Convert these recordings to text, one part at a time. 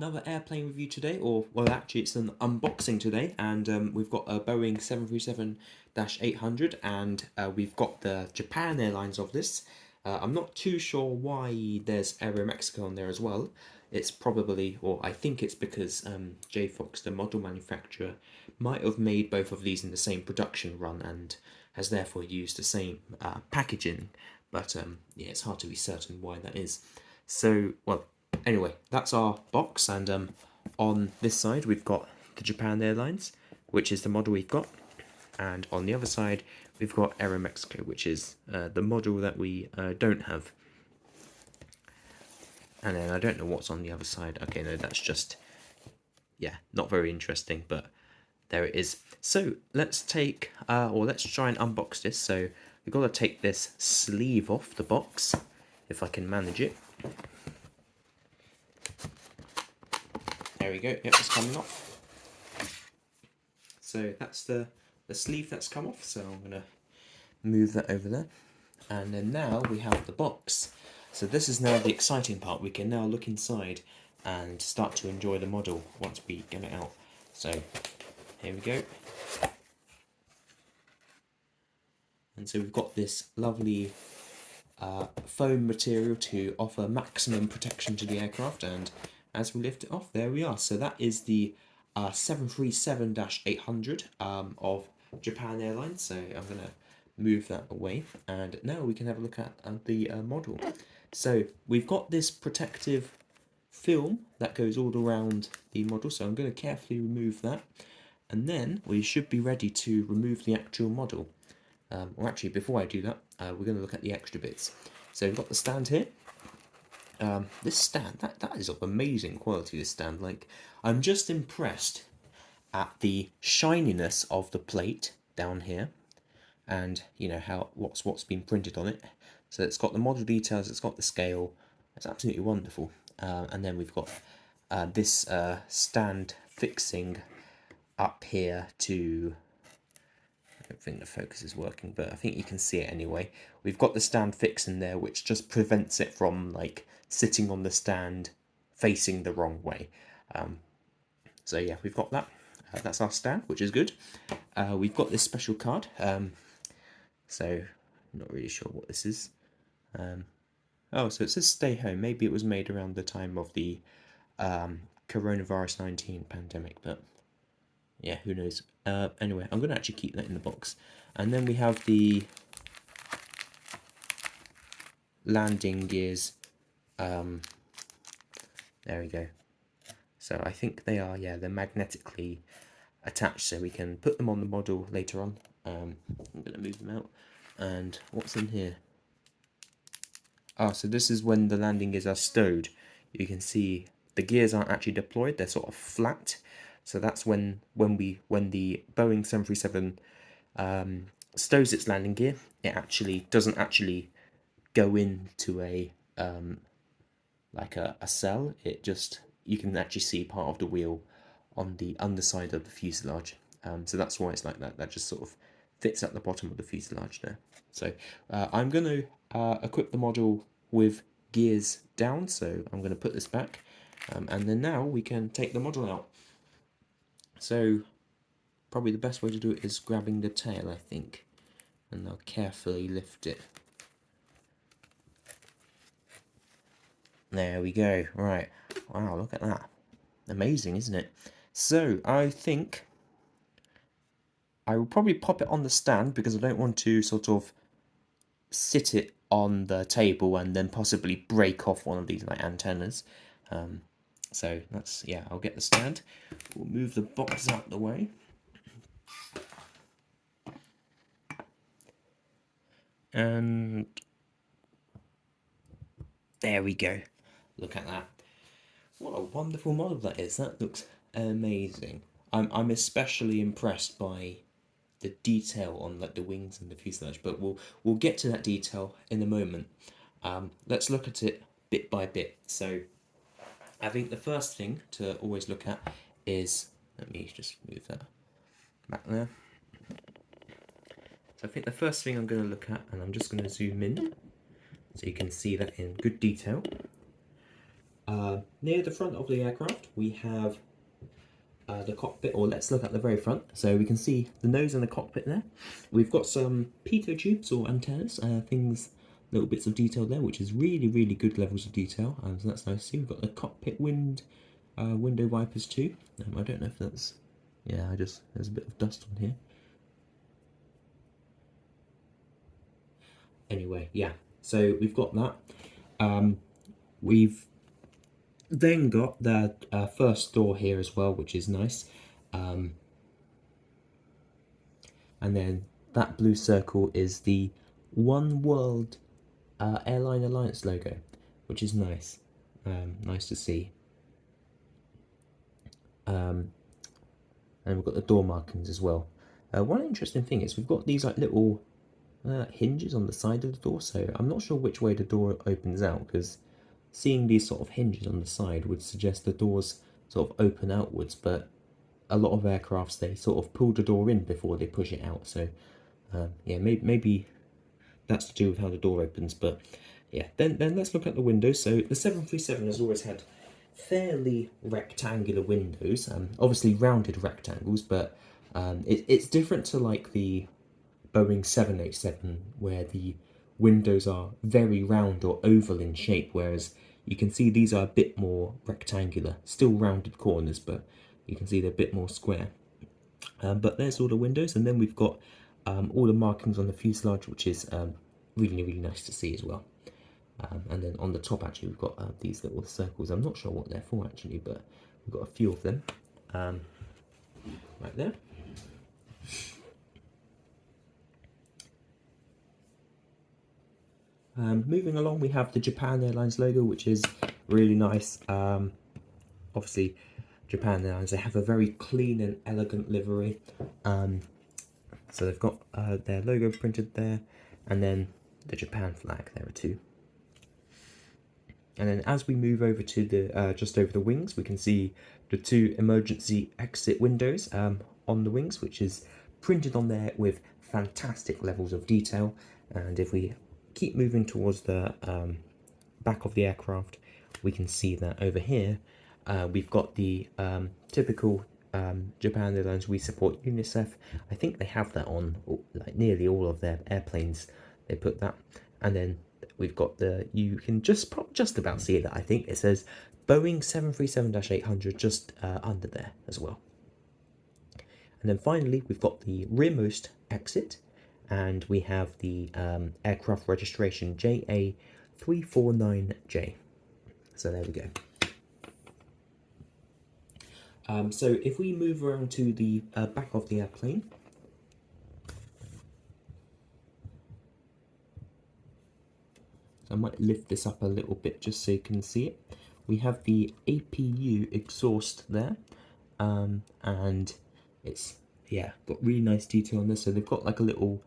another airplane review today, or well actually it's an unboxing today, and we've got a Boeing 737-800 and we've got the Japan Airlines of this. I'm not too sure why there's Aeromexico on there as well. It's probably, or I think it's because JFOX, the model manufacturer, might have made both of these in the same production run and has therefore used the same packaging, but yeah, it's hard to be certain why that is. So, well, anyway, that's our box, and on this side we've got the Japan Airlines, which is the model we've got, and on the other side we've got Aeromexico, which is the model that we don't have. And then I don't know what's on the other side. Okay, no, that's just, yeah, not very interesting, but there it is. So let's take, or let's try and unbox this. So we've got to take this sleeve off the box, if I can manage it. There we go, yep, it's coming off. So that's the sleeve that's come off, so I'm going to move that over there. And then now we have the box. So this is now the exciting part. We can now look inside and start to enjoy the model once we get it out. So here we go. And so we've got this lovely foam material to offer maximum protection to the aircraft, and as we lift it off, there we are. So that is the 737-800 of Japan Airlines. So I'm going to move that away, and now we can have a look at the model. So we've got this protective film that goes all around the model, so I'm going to carefully remove that, and then we should be ready to remove the actual model. Or actually, before I do that, we're going to look at the extra bits. So we've got the stand here. This stand, that is of amazing quality, this stand. Like, I'm just impressed at the shininess of the plate down here, and you know how what's been printed on it. So it's got the model details, it's got the scale. It's absolutely wonderful. And then we've got this stand fixing up here to, I don't think the focus is working, but I think you can see it anyway. We've got the stand fix in there, which just prevents it from like sitting on the stand facing the wrong way. So yeah, we've got that. That's our stand, which is good. We've got this special card. So I'm not really sure what this is. Oh, so it says stay home. Maybe it was made around the time of the coronavirus 19 pandemic, but yeah, who knows. Anyway, I'm going to actually keep that in the box. And then we have the landing gears. There we go. So I think they are, yeah, they're magnetically attached, so we can put them on the model later on. I'm going to move them out. And what's in here? Ah, so this is when the landing gears are stowed. You can see the gears aren't actually deployed, they're sort of flat. So that's when the Boeing 737 stows its landing gear, it actually doesn't actually go into a like a cell. It just, you can actually see part of the wheel on the underside of the fuselage. So that's why it's like that. That just sort of fits at the bottom of the fuselage there. So I'm going to equip the model with gears down. So I'm going to put this back, and then now we can take the model out. So probably the best way to do it is grabbing the tail, I think, and I'll carefully lift it. There we go. Right. Wow, look at that. Amazing, isn't it? So I think I will probably pop it on the stand because I don't want to sort of sit it on the table and then possibly break off one of these like antennas. So that's, yeah, I'll get the stand. We'll move the box out the way. And there we go. Look at that. What a wonderful model that is. That looks amazing. I'm especially impressed by the detail on like the wings and the fuselage, but we'll get to that detail in a moment. Let's look at it bit by bit. So I think the first thing to always look at is, let me just move that back there. So I think the first thing I'm going to look at, and I'm just going to zoom in so you can see that in good detail. Near the front of the aircraft, we have the cockpit, or let's look at the very front. So we can see the nose and the cockpit there. We've got some pitot tubes or antennas, things, little bits of detail there, which is really, really good levels of detail. So that's nice to see. We've got the cockpit window wipers too. I don't know if that's, yeah, there's a bit of dust on here. Anyway, yeah, so we've got that. We've then got the first door here as well, which is nice. And then that blue circle is the One World Airline Alliance logo, which is nice. Nice to see. And we've got the door markings as well. One interesting thing is we've got these like little hinges on the side of the door, so I'm not sure which way the door opens out, because seeing these sort of hinges on the side would suggest the doors sort of open outwards, but a lot of aircrafts, they sort of pull the door in before they push it out, so yeah, maybe that's to do with how the door opens. But yeah, then let's look at the windows. So the 737 has always had fairly rectangular windows, obviously rounded rectangles, but it's different to like the Boeing 787, where the windows are very round or oval in shape, whereas you can see these are a bit more rectangular, still rounded corners, but you can see they're a bit more square. But there's all the windows, and then we've got all the markings on the fuselage, which is really, really nice to see as well. And then on the top, actually, we've got these little circles. I'm not sure what they're for, actually, but we've got a few of them right there. Moving along, we have the Japan Airlines logo, which is really nice. Obviously, Japan Airlines, they have a very clean and elegant livery. So they've got their logo printed there, and then the Japan flag there too. And then as we move over to the just over the wings, we can see the two emergency exit windows on the wings, which is printed on there with fantastic levels of detail. And if we keep moving towards the back of the aircraft, we can see that over here we've got the typical Japan Airlines "We support UNICEF." I think they have that on like nearly all of their airplanes. They put that, and then we've got the, you can just about see it. I think it says Boeing 737-800 just under there as well. And then finally, we've got the rearmost exit, and we have the aircraft registration JA349J. So there we go. So if we move around to the back of the airplane, so I might lift this up a little bit just so you can see it. We have the APU exhaust there, and it's, yeah, got really nice detail on this. So they've got like a little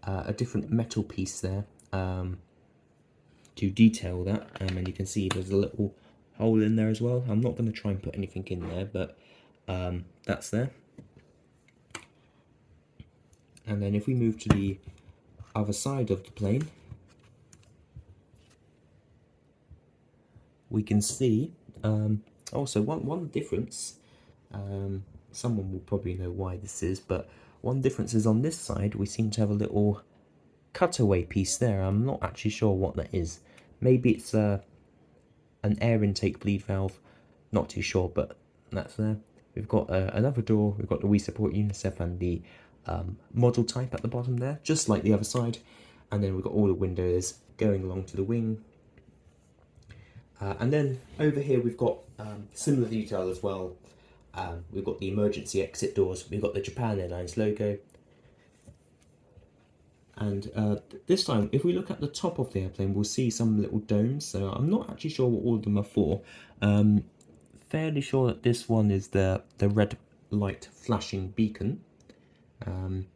a different metal piece there to detail that, and you can see there's a little hole in there as well. I'm not going to try and put anything in there, but that's there. And then if we move to the other side of the plane, we can see also one difference. Someone will probably know why this is, but one difference is on this side we seem to have a little cutaway piece there. I'm not actually sure what that is. Maybe it's an air intake bleed valve, not too sure, but that's there. We've got another door, we've got the "We support UNICEF" and the model type at the bottom there, just like the other side. And then we've got all the windows going along to the wing. And then over here we've got similar detail as well. We've got the emergency exit doors, we've got the Japan Airlines logo. And this time, if we look at the top of the airplane, we'll see some little domes. So I'm not actually sure what all of them are for. Fairly sure that this one is the red light flashing beacon. I'm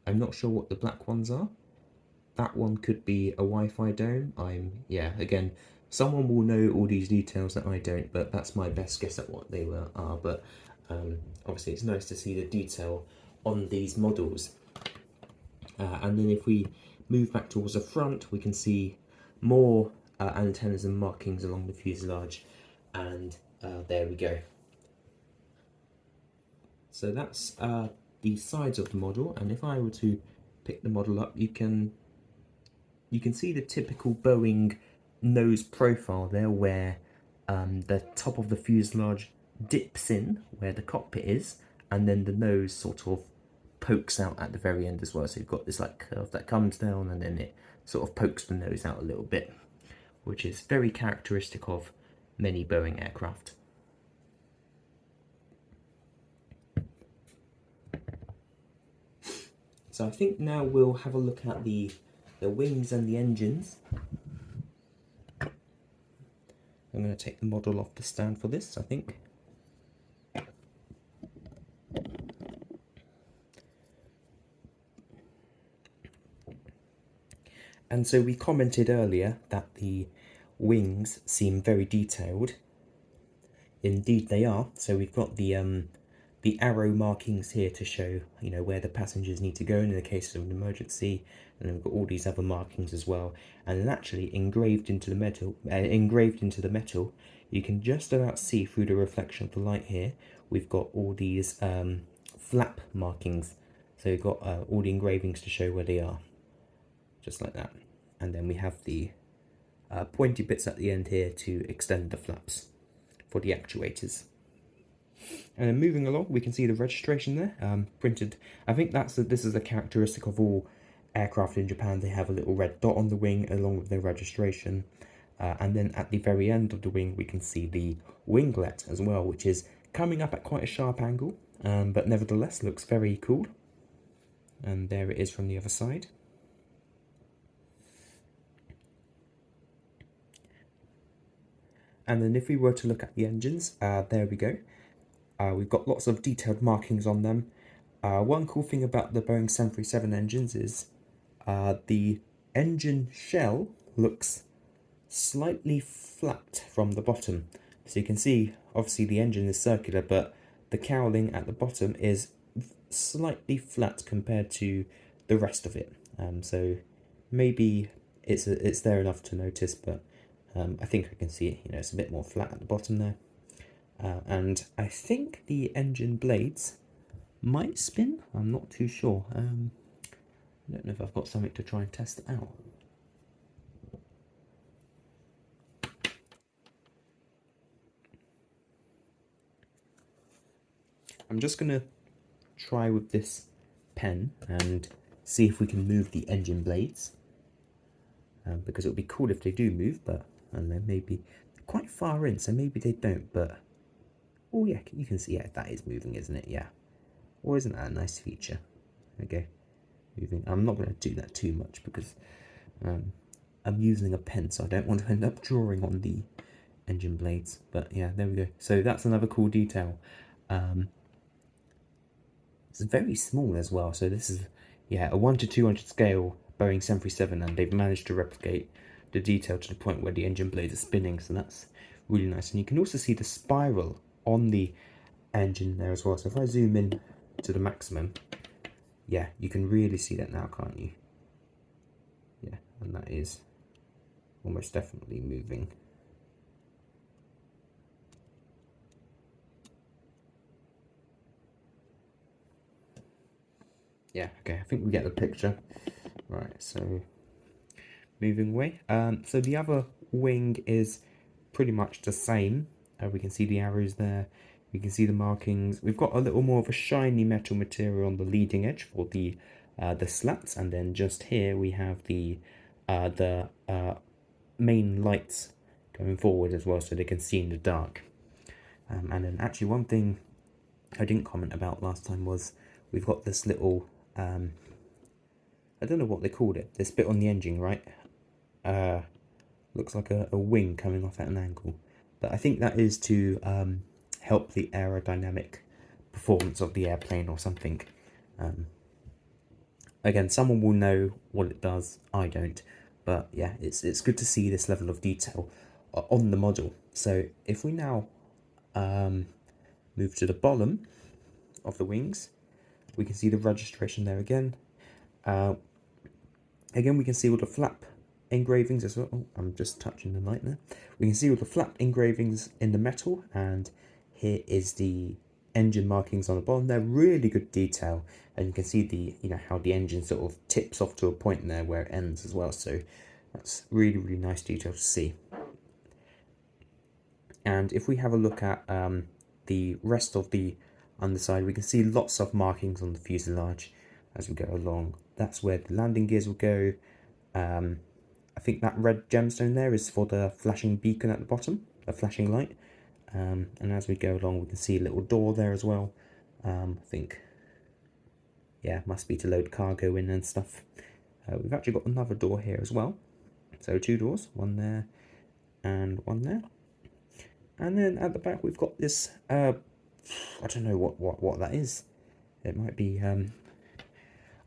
not sure what the black ones are. That one could be a Wi-Fi dome. Yeah, again, someone will know all these details that I don't, but that's my best guess at what they are. But obviously it's nice to see the detail on these models. And then if we move back towards the front, we can see more antennas and markings along the fuselage. and there we go. So that's the sides of the model, and if I were to pick the model up, you can see the typical Boeing nose profile there, where the top of the fuselage dips in where the cockpit is, and then the nose sort of pokes out at the very end as well. So you've got this like curve that comes down, and then it sort of pokes the nose out a little bit, which is very characteristic of many Boeing aircraft. So I think now we'll have a look at the wings and the engines. I'm going to take the model off the stand for this, I think. And so we commented earlier that the wings seem very detailed. Indeed they are. So we've got the arrow markings here to show, where the passengers need to go in the case of an emergency, and then we've got all these other markings as well. And then actually engraved into the metal, you can just about see through the reflection of the light here. We've got all these flap markings. So we've got all the engravings to show where they are, just like that. And then we have the pointy bits at the end here to extend the flaps for the actuators. And then moving along, we can see the registration there, printed. I think this is a characteristic of all aircraft in Japan. They have a little red dot on the wing along with their registration. And then at the very end of the wing, we can see the winglet as well, which is coming up at quite a sharp angle, but nevertheless looks very cool. And there it is from the other side. And then if we were to look at the engines, there we go. We've got lots of detailed markings on them. One cool thing about the Boeing 737 engines is the engine shell looks slightly flat from the bottom. So you can see, obviously the engine is circular, but the cowling at the bottom is slightly flat compared to the rest of it. So maybe it's there enough to notice, but I think I can see it. It's a bit more flat at the bottom there. And I think the engine blades might spin. I'm not too sure. I don't know if I've got something to try and test it out. I'm just going to try with this pen and see if we can move the engine blades. Because it would be cool if they do move, but I don't know, maybe quite far in, so maybe they don't, but oh yeah, you can see, yeah, that is moving, isn't it? Yeah. Or isn't that a nice feature? Okay, moving. I'm not going to do that too much because I'm using a pen, so I don't want to end up drawing on the engine blades. But yeah, there we go. So that's another cool detail. It's very small as well. So this is, yeah, a 1 to 200 scale Boeing 737, and they've managed to replicate the detail to the point where the engine blades are spinning. So that's really nice. And you can also see the spiral on the engine there as well. So if I zoom in to the maximum, yeah, you can really see that now, can't you? Yeah, and that is almost definitely moving. Yeah, okay, I think we get the picture. Right, so moving away. So the other wing is pretty much the same. We can see the arrows there. We can see the markings. We've got a little more of a shiny metal material on the leading edge for the slats, and then just here we have the main lights going forward as well, so they can see in the dark. And then actually one thing I didn't comment about last time was we've got this little I don't know what they called it, this bit on the engine, right? Looks like a wing coming off at an angle, but I think that is to help the aerodynamic performance of the airplane or something. Again, someone will know what it does, I don't, but yeah, it's good to see this level of detail on the model. So if we now move to the bottom of the wings, we can see the registration there again. Again, we can see all the flap engravings as well. Oh, I'm just touching the light there. We can see all the flap engravings in the metal, and here is the engine markings on the bottom. They're really good detail, and you can see the how the engine sort of tips off to a point there where it ends as well. So that's really nice detail to see. And if we have a look at the rest of the underside, we can see lots of markings on the fuselage as we go along. That's where the landing gears will go. I think that red gemstone there is for the flashing beacon at the bottom, a flashing light. And as we go along, we can see a little door there as well. I think, yeah, must be to load cargo in and stuff. We've actually got another door here as well. So 2 doors, one there and one there. And then at the back we've got this, I don't know what that is. It might be,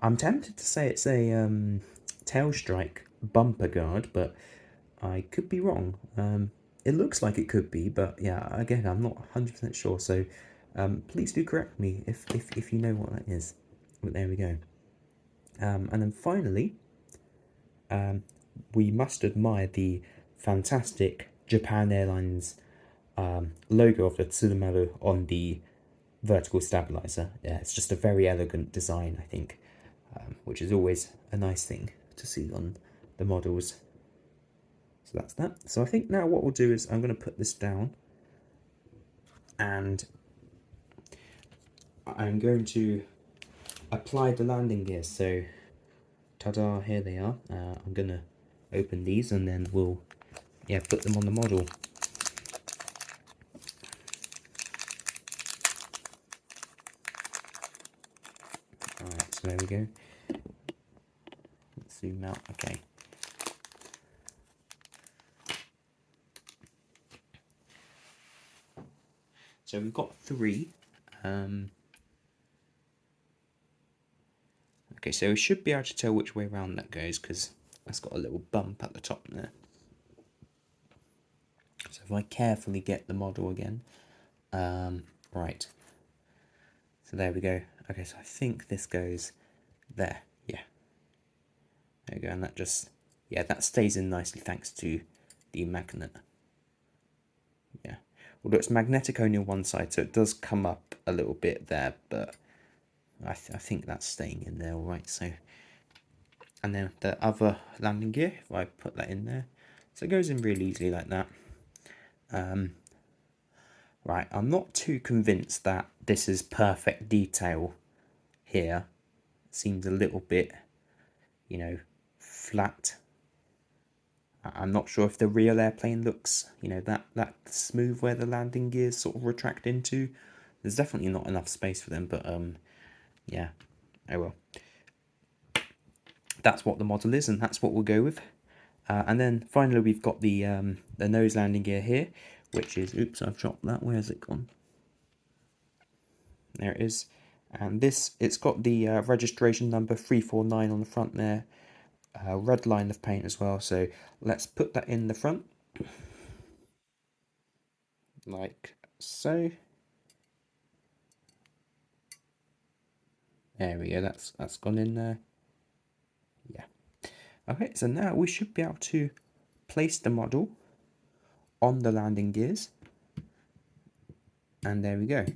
I'm tempted to say it's a tail strike bumper guard, but I could be wrong. It looks like it could be, but yeah, again, I'm not 100% sure. So please do correct me if you know what that is. But there we go. And then finally, we must admire the fantastic Japan Airlines logo of the Tsurumaru on the vertical stabilizer. Yeah, it's just a very elegant design, I think, which is always a nice thing to see on the models. So that's that. So I think now what we'll do is I'm going to put this down, and I'm going to apply the landing gears. So ta-da, here they are. I'm going to open these and then we'll put them on the model. Alright, so there we go. Let's zoom out, okay. So we've got 3. Okay, so we should be able to tell which way around that goes because that's got a little bump at the top there. So if I carefully get the model again, right. So there we go. Okay, so I think this goes there. Yeah. There we go, and that just, that stays in nicely thanks to the magnet. Yeah. Although it's magnetic only on one side, so it does come up a little bit there, but I think that's staying in there all right. So, and then the other landing gear, if I put that in there, so it goes in really easily like that. Right, I'm not too convinced that this is perfect detail here. It seems a little bit, flat. I'm not sure if the real airplane looks, that smooth where the landing gears sort of retract into. There's definitely not enough space for them, but yeah, oh well. That's what the model is, and that's what we'll go with. And then finally we've got the nose landing gear here, which is, oops, I've dropped that. Where's it gone? There it is. And this, it's got the registration number 349 on the front there. Red line of paint as well. So let's put that in the front. Like so. There we go, that's gone in there. Yeah. Okay, so now we should be able to place the model on the landing gears. And there we go.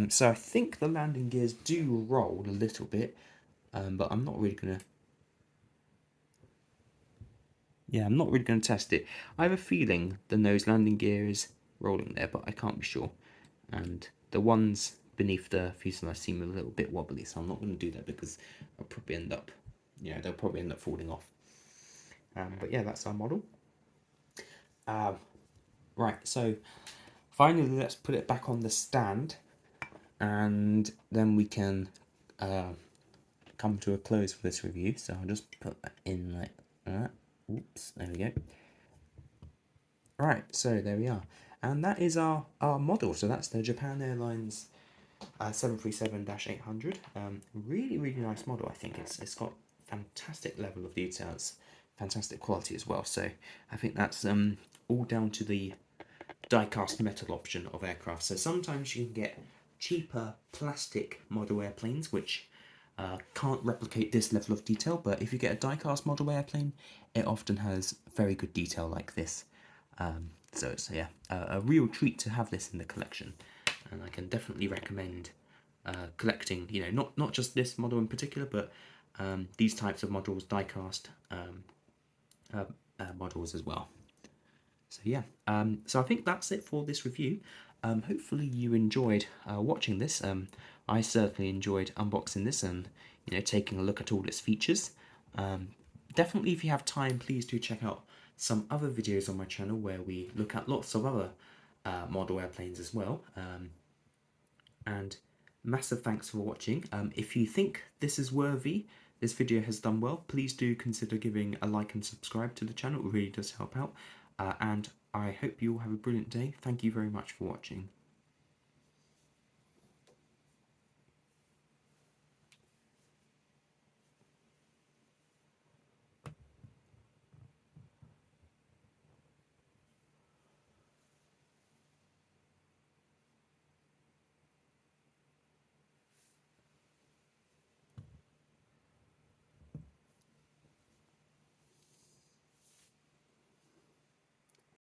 So I think the landing gears do roll a little bit, but I'm not really gonna. Yeah, I'm not really gonna test it. I have a feeling the nose landing gear is rolling there, but I can't be sure. And the ones beneath the fuselage seem a little bit wobbly, so I'm not going to do that because I'll probably end up, they'll probably end up falling off. But yeah, that's our model. Right, so finally let's put it back on the stand, and then we can come to a close for this review. So I'll just put that in like that. Oops, there we go. Right, so there we are. And that is our model. So that's the Japan Airlines 737-800. Really nice model. I think it's got fantastic level of details, fantastic quality as well. So I think that's all down to the die-cast metal option of aircraft. So sometimes you can get cheaper plastic model airplanes, which Can't replicate this level of detail, but if you get a die-cast model airplane, it often has very good detail like this. So it's a real treat to have this in the collection, and I can definitely recommend collecting. Not just this model in particular, but these types of models, die-cast models as well. So yeah, so I think that's it for this review. Hopefully you enjoyed watching this. I certainly enjoyed unboxing this and taking a look at all its features. Definitely, if you have time, please do check out some other videos on my channel where we look at lots of other model airplanes as well. And massive thanks for watching. If you think this is worthy, this video has done well, please do consider giving a like and subscribe to the channel. It really does help out. And I hope you all have a brilliant day. Thank you very much for watching.